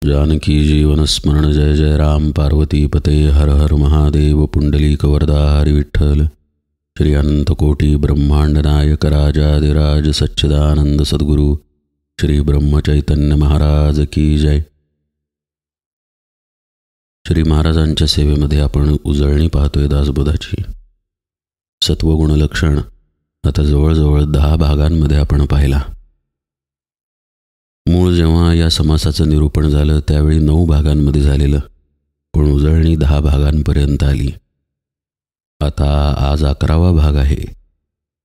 जानकी जीवन स्मरण जय जय राम पार्वती पते हर हर महादेव पुंडलीक वरदा हरि विठ्ठल श्री अनंत कोटी ब्रह्मांड नायक राजाधिराज सच्चिदानंद सद्गुरु श्री ब्रह्म चैतन्य महाराज की जय। श्री महाराजांच्या सेवेमध्ये आपण उजळणी पाहतोय दासबोधाची। सत्वगुण लक्षण आता जवळजवळ 10 भागांमध्ये आपण पाहिला। मूळ जेव्हा या समासाचं निरूपण झालं त्यावेळी 9 भागांमध्ये झालेलं, पण उजळणी 10 भागांपर्यंत आली। आता आज 11वा भाग आहे।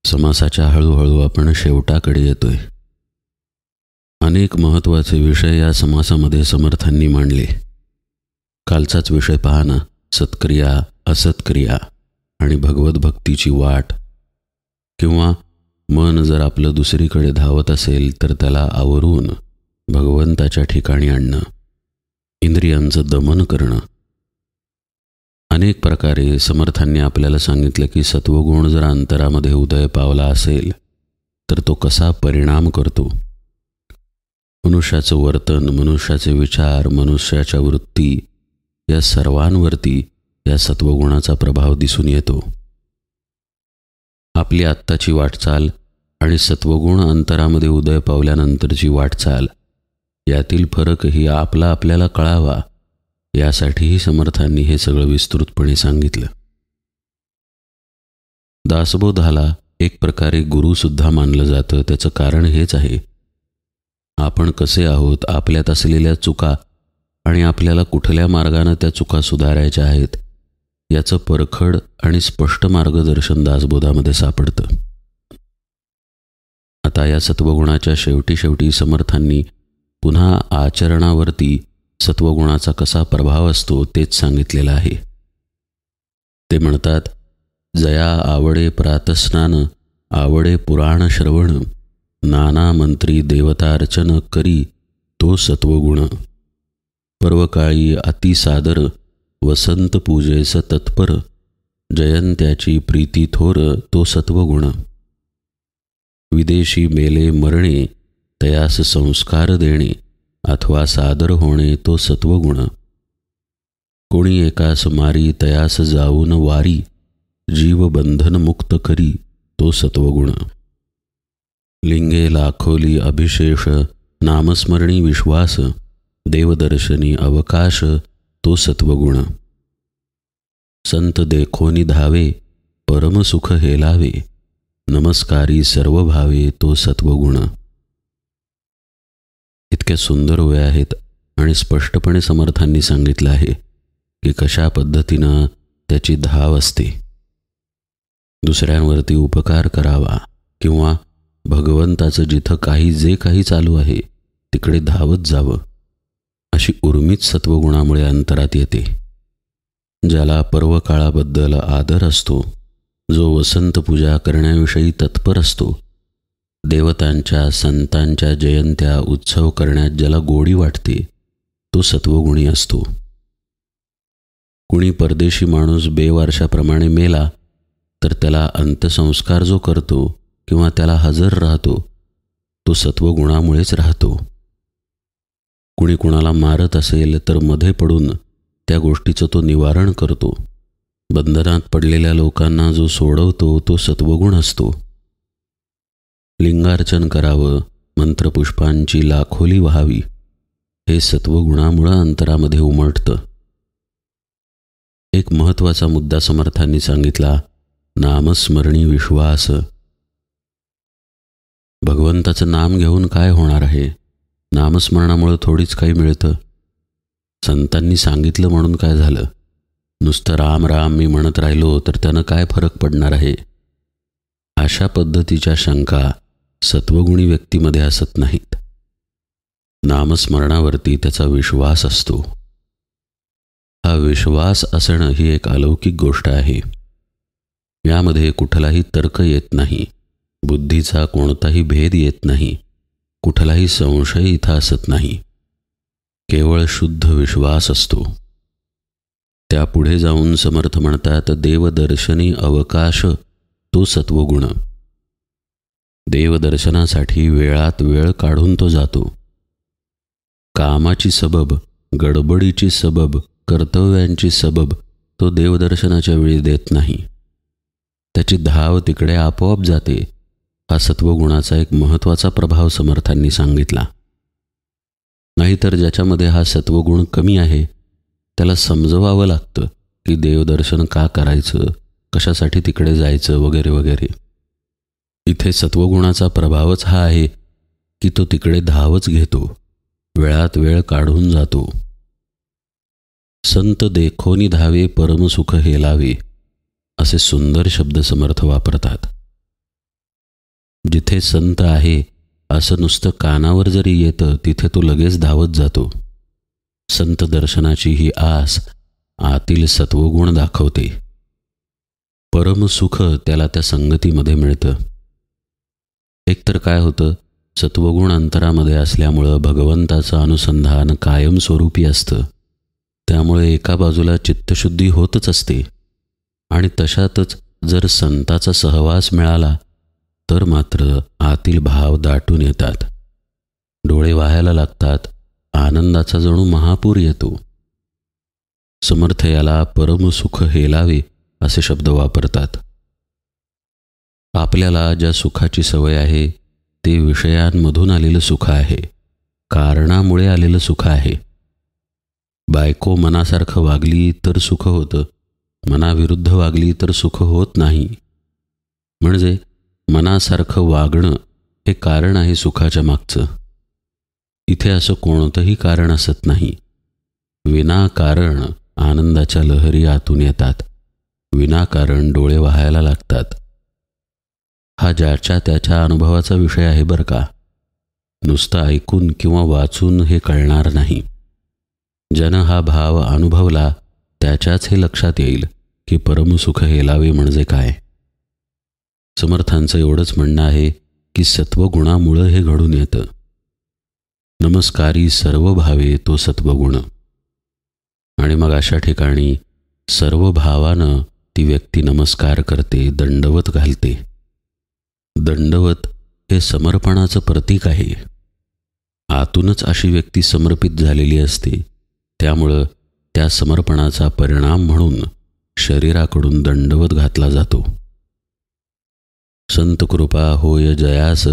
समासाच्या हळूहळू आपण शेवटाकडे येतोय। अनेक महत्त्वाचे विषय या समासामध्ये समर्थांनी मांडले। कालचाच विषय पहा ना, सत्क्रिया असत्क्रिया आणि भगवत भक्तीची वाट, किंवा मन जर आपलं दुसरीकडे धावत असेल तर त्याला आवरून भगवंताच्या ठिकाणी आणणं, इंद्रियांचं दमन करणं। अनेक प्रकारे समर्थांनी आपल्याला सांगितलं की सत्वगुण जर अंतरामध्ये उदय पावला असेल तर तो कसा परिणाम करतो। मनुष्याचं वर्तन, मनुष्याचे विचार, मनुष्याच्या वृत्ती या सर्वांवरती या सत्वगुणाचा प्रभाव दिसून येतो। आपली आत्ताची वाटचाल आणि सत्वगुण अंतरामध्ये उदय पावल्यानंतरची वाटचाल यातील फरकही आपल्याला कळावा, यासाठीही समर्थांनी हे सगळं विस्तृतपणे सांगितलं। दासबोधाला एक प्रकारे गुरुसुद्धा मानलं जातं। त्याचं कारण हेच आहे, आपण कसे आहोत, आपल्यात असलेल्या चुका आणि आपल्याला कुठल्या मार्गाने त्या चुका सुधारायच्या आहेत याचं परखड आणि स्पष्ट मार्गदर्शन दासबोधामध्ये सापडतं। आता या सत्वगुणाच्या शेवटी समर्थांनी पुन्हा आचरणावरती सत्वगुणाचा कसा प्रभाव असतो तेच सांगितलेलं आहे। ते म्हणतात, जया आवडे प्रातस्नान, आवडे पुराण श्रवण, नाना मंत्री देवतार्चन करी तो सत्वगुण, पर्वकाळी अतिसादर वसंत पूजेस तत्पर, जयंत्याची प्रीती थोर तो सत्वगुण, विदेशी मेले मरणे तयास संस्कार देणे अथवा सादर होणे तो सत्वगुण, कोणी एकास मारी तयास जाऊन वारी, जीव बंधन मुक्त करी तो सत्वगुण, लिंगे लाखोली अभिशेष, नामस्मरणी विश्वास, देवदर्शनी अवकाश तो सत्वगुण, संत देखोनी धावे, परमसुख हेलावे, नमस्कारी सर्व भावे तो सत्वगुण। इतक्या सुंदर ओव्या आहेत आणि स्पष्टपणे समर्थांनी सांगितलं आहे की कशा पद्धतीनं त्याची धाव असते। दुसऱ्यांवरती उपकार करावा किंवा भगवंताचं जिथं जे काही चालू आहे तिकडे धावत जावं, अशी उर्मीच सत्वगुणामुळे अंतरात येते। ज्याला पर्वकाळाबद्दल आदर असतो, जो वसंत पूजा करण्याविषयी तत्पर असतो, देवतांच्या संतांच्या जयंत्या उत्सव करण्यात ज्याला गोडी वाटते, तो सत्वगुणी असतो। कुणी परदेशी माणूस बेवारशाप्रमाणे मेला तर त्याला अंत्यसंस्कार जो करतो किंवा त्याला हजर राहतो तो सत्वगुणामुळेच राहतो। कुणी कुणाला मारत असेल तर मध्ये पडून त्या गोष्टीचं तो निवारण करतो। बंधनात पडलेल्या लोकांना जो सोडवतो तो सत्वगुण असतो। लिंगार्चन करावं, मंत्रपुष्पांची लाखोली व्हावी, हे सत्वगुणामुळं अंतरामध्ये उमटतं। एक महत्त्वाचा मुद्दा समर्थांनी सांगितला, नामस्मरणी विश्वास। भगवंताचं नाम घेऊन काय होणार आहे? नामस्मरणामुळे थोडीच काही मिळतं। संतांनी सांगितलं म्हणून काय झालं? नुसतं राम राम मी म्हणत राहिलो तर त्यानं काय फरक पडणार आहे? अशा पद्धतीच्या शंका सत्वगुणी व्यक्तीमध्ये असत नाहीत। नामस्मरणावरती त्याचा विश्वास असतो। हा विश्वास असणं ही एक अलौकिक गोष्ट आहे। यामध्ये कुठलाही तर्क येत नाही, बुद्धीचा कोणताही भेद येत नाही, कुठलाही संशय इथं असत नाही, केवळ शुद्ध विश्वास असतो। त्यापुढे जाऊन समर्थ म्हणतात, देवदर्शनी अवकाश तो सत्वगुण। देवदर्शनासाठी वेळात वेळ काढून तो जातो। कामाची सबब गडबडीची सबब, कर्तव्यांची सबब तो देवदर्शनाच्या वेळी देत नाही. त्याची धाव तिकडे आपोआप जाते. हा सत्वगुणाचा एक महत्त्वाचा प्रभाव समर्थांनी सांगितला. नाहीतर ज्याच्यामध्ये हा सत्वगुण कमी आहे त्याला समजवावं लागतं की देवदर्शन का करायचं, कशासाठी तिकडे जायचं वगैरे वगैरे. इथे सत्वगुणाचा प्रभावच हा आहे की तो तिकडे धावच घेतो, वेळात वेळ काढून जातो. संत देखोनी धावे परमसुख हेलावे असे सुंदर शब्द समर्थ वापरतात. जिथे संत आहे असं नुसतं कानावर जरी येतं तिथे तो लगेच धावत जातो. संत दर्शनाची ही आस आतील सत्वगुण दाखवते. परमसुख त्याला त्या संगतीमध्ये मिळतं. एकतर काय होतं, सत्वगुण अंतरामध्ये असल्यामुळं भगवंताचं अनुसंधान कायमस्वरूपी असतं. त्यामुळे एका बाजूला चित्तशुद्धी होतच असते आणि तशातच जर संताचा सहवास मिळाला तर मात्र आतील भाव दाटून येतात, डोळे वाहायला लागतात, आनंदाचा जणू महापूर येतो. समर्थ याला परमसुख हेलावे असे शब्द वापरतात. आपल्याला ज्या सुखाची सवय आहे ते विषयांमधून आलेलं सुख आहे, कारणामुळे आलेलं सुख आहे. बायको मनासारखं वागली तर सुख होतं, मनाविरुद्ध वागली तर सुख होत नाही. म्हणजे मनासारखं वागणं हे कारण आहे सुखाच्या मागचं. इथे असं कोणतंही कारण असत नाही. विनाकारण आनंदाच्या लहरी आतून येतात, विनाकारण डोळे वाहायला लागतात. हा ज्याच्या त्याच्या अनुभवाचा विषय आहे बरं का. नुसतं ऐकून किंवा वाचून हे कळणार नाही. ज्यानं हा भाव अनुभवला त्याच्याच हे लक्षात येईल की परमसुख हेलावे म्हणजे काय. समर्थांचं एवढंच म्हणणं आहे की सत्वगुणामुळं हे घडून येतं. नमस्कारी सर्व भावे तो सत्वगुण. आणि मग अशा ठिकाणी सर्व भावानं ती व्यक्ती नमस्कार करते, दंडवत घालते. दंडवत हे समर्पणाचं प्रतीक आहे. आतूनच अशी व्यक्ती समर्पित झालेली असते. त्यामुळं त्या समर्पणाचा परिणाम म्हणून शरीराकडून दंडवत घातला जातो. संत कृपा होय जयास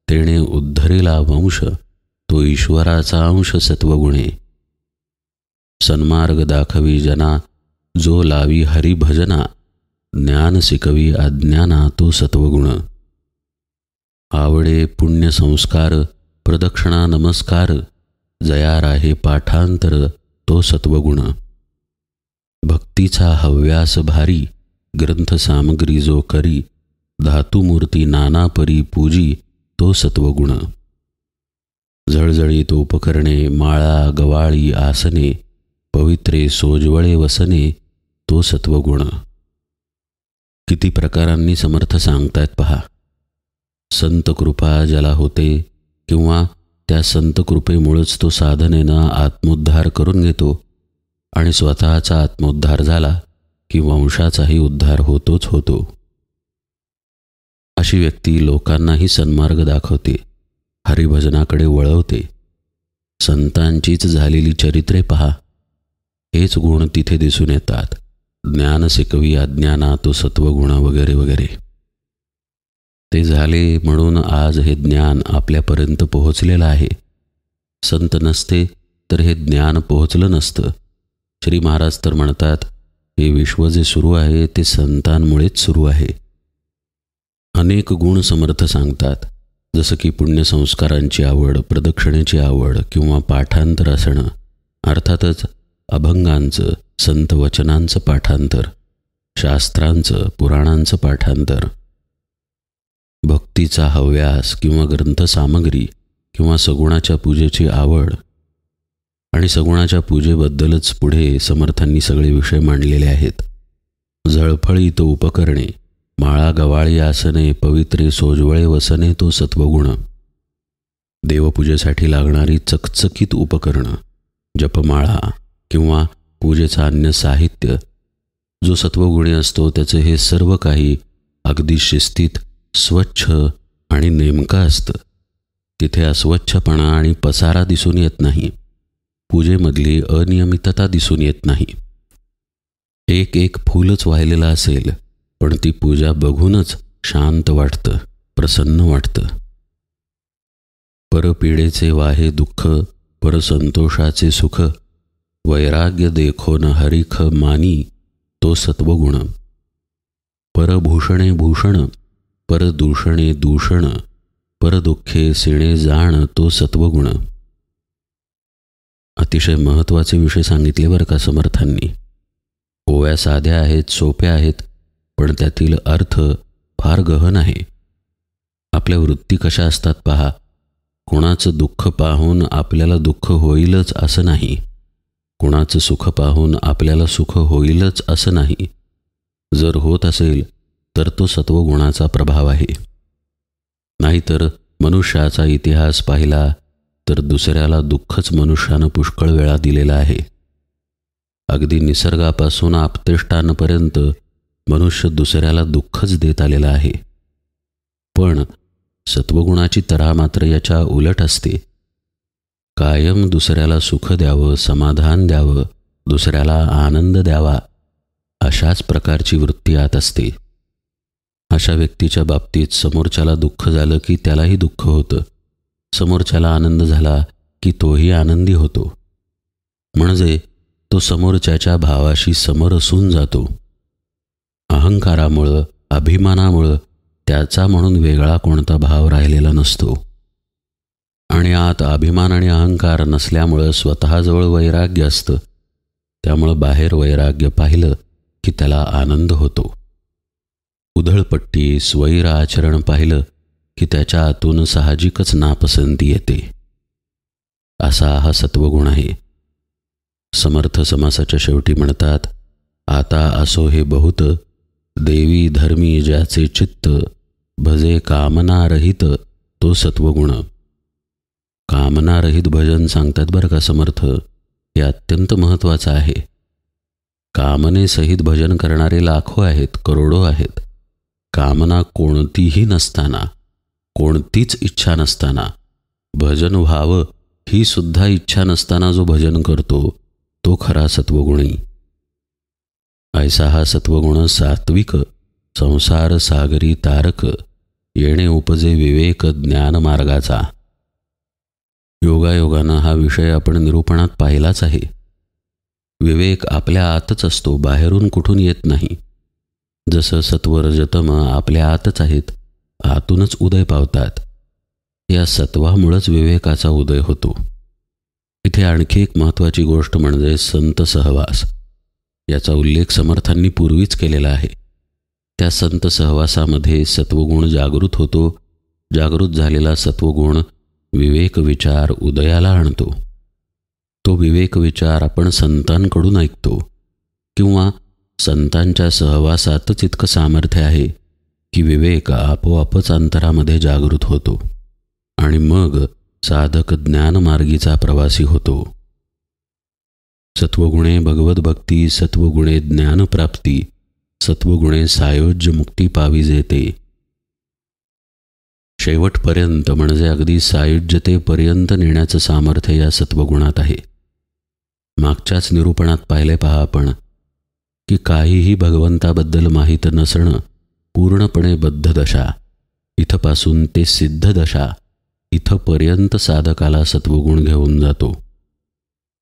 तेणे उद्धरेला वंश, तो ईश्वराचा अंश सत्वगुणे. सन्मार्ग दाखवी जना, जो लावी हरिभजना, ज्ञान शिकवी अज्ञाना तो सत्वगुण. आवडे पुण्य संस्कार, प्रदक्षिणा नमस्कार, जया राहे पाठांतर तो सत्वगुण. भक्तीचा हव्यास भारी, ग्रंथ सामग्री जो करी, धातुमूर्ती नाना परी पूजी तो सत्वगुण. झळझळीत उपकरणे, माळा गवाळी आसने, पवित्रे सोजवळे वसने तो सत्वगुण. किती प्रकारांनी समर्थ सांगतायत पहा. संत कृपा ज्याला होते किंवा त्या संत कृपेमुळेच तो साधनेनं आत्मोद्धार करून घेतो आणि स्वतःचा आत्मोद्धार झाला की वंशाचाही उद्धार होतोच होतो. अशी व्यक्ती लोकांनाही सन्मार्ग दाखवते, हरिभजनाकडे वळवते. संतांचीच झालेली चरित्रे पहा, हेच गुण तिथे दिसून येतात. ज्ञान शिकवी अज्ञाना तो सत्वगुण वगैरे वगैरे. ते झाले म्हणून आज हे ज्ञान आपल्यापर्यंत पोहोचलेलं आहे. संत नसते तर हे ज्ञान पोहोचलं नसतं. श्री महाराज तर म्हणतात, हे विश्व जे सुरू आहे ते संतांमुळेच सुरू आहे. अनेक गुण समर्थ सांगतात, जसं की पुण्यसंस्कारांची आवड, प्रदक्षिणेची आवड किंवा पाठांतर असणं, अर्थातच अभंगांचं, संत वचनांचं पाठांतर, शास्त्रांचं, पुराणांचं पाठांतर, भक्तीचा हव्यास किंवा ग्रंथसामग्री किंवा सगुणाच्या पूजेची आवड. आणि सगुणाच्या पूजेबद्दलच पुढे समर्थांनी सगळे विषय मांडलेले आहेत. झळफळीत उपकरणे, माळा गवाळी आसने, पवित्रे सोजवळे वसने तो सत्वगुण. देवपूजेसाठी लागणारी चकचकीत उपकरणं, जपमाळा किंवा पूजेचं अन्य साहित्य, जो सत्वगुणी असतो त्याचे हे सर्व काही अगदी शिस्तीत, स्वच्छ आणि नेमकं असतं. तिथे अस्वच्छपणा आणि पसारा दिसून येत नाही. पूजेमधली अनियमितता दिसून येत नाही. एक एक फूलच वाहिलेलं असेल, पण ती पूजा बघूनच शांत वाटतं, प्रसन्न वाटतं. परपीडेचे वाहे दुःख, परसंतोषाचे सुख, वैराग्य देखो न हरिख मानी, तो सत्वगुण. परभूषणे भूषण, परदूषणे दूषण, परदुःखे सिणे जाण, तो सत्वगुण. अतिशय महत्त्वाचे विषय सांगितले बरं का समर्थांनी. ओव्या साध्या आहेत, सोप्या आहेत, पण त्यातील अर्थ फार गहन आहे. आपल्या वृत्ती कशा असतात पहा. कोणाचं दुःख पाहून आपल्याला दुःख होईलच असं नाही, कोणाचं सुख पाहून आपल्याला सुख होईलच असं नाही. जर होत असेल तर तो सत्वगुणाचा प्रभाव आहे. नाहीतर मनुष्याचा इतिहास पाहिला तर दुसऱ्याला दुःखच मनुष्यानं पुष्कळ वेळा दिलेलं आहे. अगदी निसर्गापासून आपतेष्टांपर्यंत मनुष्य दुसऱ्याला दुःखच देत आलेला आहे. पण सत्वगुणाची तऱ्हा मात्र याच्या उलट असते. कायम दुसऱ्याला सुख द्यावं, समाधान द्यावं, दुसऱ्याला आनंद द्यावा, अशाच प्रकारची वृत्ती आत असते. अशा व्यक्तीच्या बाबतीत समोरच्याला दुःख झालं की त्यालाही दुःख होतं, समोरच्याला आनंद झाला की तोही आनंदी होतो. म्हणजे तो समोरच्याच्या भावाशी समरसून जातो. अहंकारामुळं, अभिमानामुळं त्याचा म्हणून वेगळा कोणता भाव राहिलेला नसतो. आणि आत अभिमान आणि अहंकार नसल्यामुळं स्वतःजवळ वैराग्य असतं. त्यामुळं बाहेर वैराग्य पाहिलं की त्याला आनंद होतो. उधळपट्टी, स्वैर आचरण पाहिलं की त्याच्या आतून साहजिकच नापसंती येते. असा हा सत्वगुण आहे. समर्थ समासाच्या शेवटी म्हणतात, आता असो हे बहुत, देवी धर्मी ज्याचे चित्त, भजे कामनारहित, तो सत्वगुण. कामनारहित भजन सांगतात बरं का समर्थ. हे अत्यंत महत्त्वाचं आहे. कामनेसहित भजन करणारे लाखो आहेत, करोडो आहेत. कामना कोणतीही नसताना, कोणतीच इच्छा नसताना, भजन व्हावं ही सुद्धा इच्छा नसताना जो भजन करतो तो खरा सत्वगुणी. ऐसा हा सत्वगुण सात्विक, संसार सागरी तारक, येणे उपजे विवेक ज्ञान मार्गाचा. योगायोगानं हा विषय आपण निरूपणात पाहिलाच आहे. विवेक आपल्या आतच असतो, बाहेरून कुठून येत नाही. जसं सत्वरजतम आपल्या आतच आहेत, आतूनच उदय पावतात. या सत्वामुळंच विवेकाचा उदय होतो. इथे आणखी एक महत्त्वाची गोष्ट म्हणजे संत सहवास. याचा उल्लेख समर्थांनी पूर्वीच केलेला आहे. त्या संत सहवासामध्ये सत्वगुण जागृत होतो. जागृत झालेला सत्वगुण विवेक विचार उदयाला आणतो. तो विवेक विचार आपण संतांकडून ऐकतो किंवा संतांच्या सहवासातच इतकं सामर्थ्य आहे की विवेक आपोआपच अंतरामध्ये जागृत होतो आणि मग साधक ज्ञानमार्गीचा प्रवासी होतो. सत्वगुणे भगवद्भक्ती, सत्वगुणे ज्ञानप्राप्ती, सत्वगुणे सायोज्य मुक्ती पावी जेते. शेवटपर्यंत म्हणजे अगदी सायुज्यतेपर्यंत नेण्याचं सामर्थ्य या सत्वगुणात आहे. मागच्याच निरूपणात पाहिले पहा आपण की काहीही भगवंताबद्दल माहीत नसणं पूर्णपणे बद्ध दशा, इथपासून ते सिद्ध दशा, इथपर्यंत साधकाला सत्वगुण घेऊन जातो.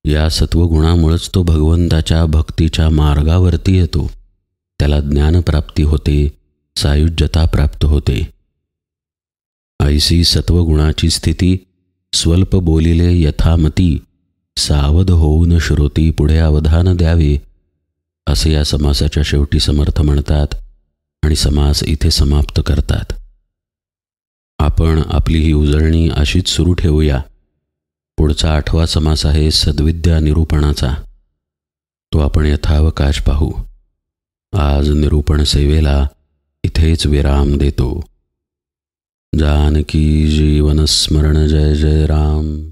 या सत्वगुणामुळेच तो भगवंताच्या भक्तीच्या मार्गावरती येतो. त्याला ज्ञानप्राप्ती होते, सायुज्यता प्राप्त होते. ऐसी सत्वगुणाची स्थिती स्वल्प बोलिले यथामती, सावध होऊन श्रोती पुढे अवधान द्यावे, असे या समासाच्या शेवटी समर्थ म्हणतात आणि समास इथे समाप्त करतात. आपण आपली ही उजळणी अशीच सुरू ठेवूया. पुढचा 8वा समास आहे सद्विद्या निरूपणाचा. तो आपण यथावकाश पाहू. आज निरूपण सेवेला इथेच विराम देतो. जानकी जीवन स्मरण. जय जय राम.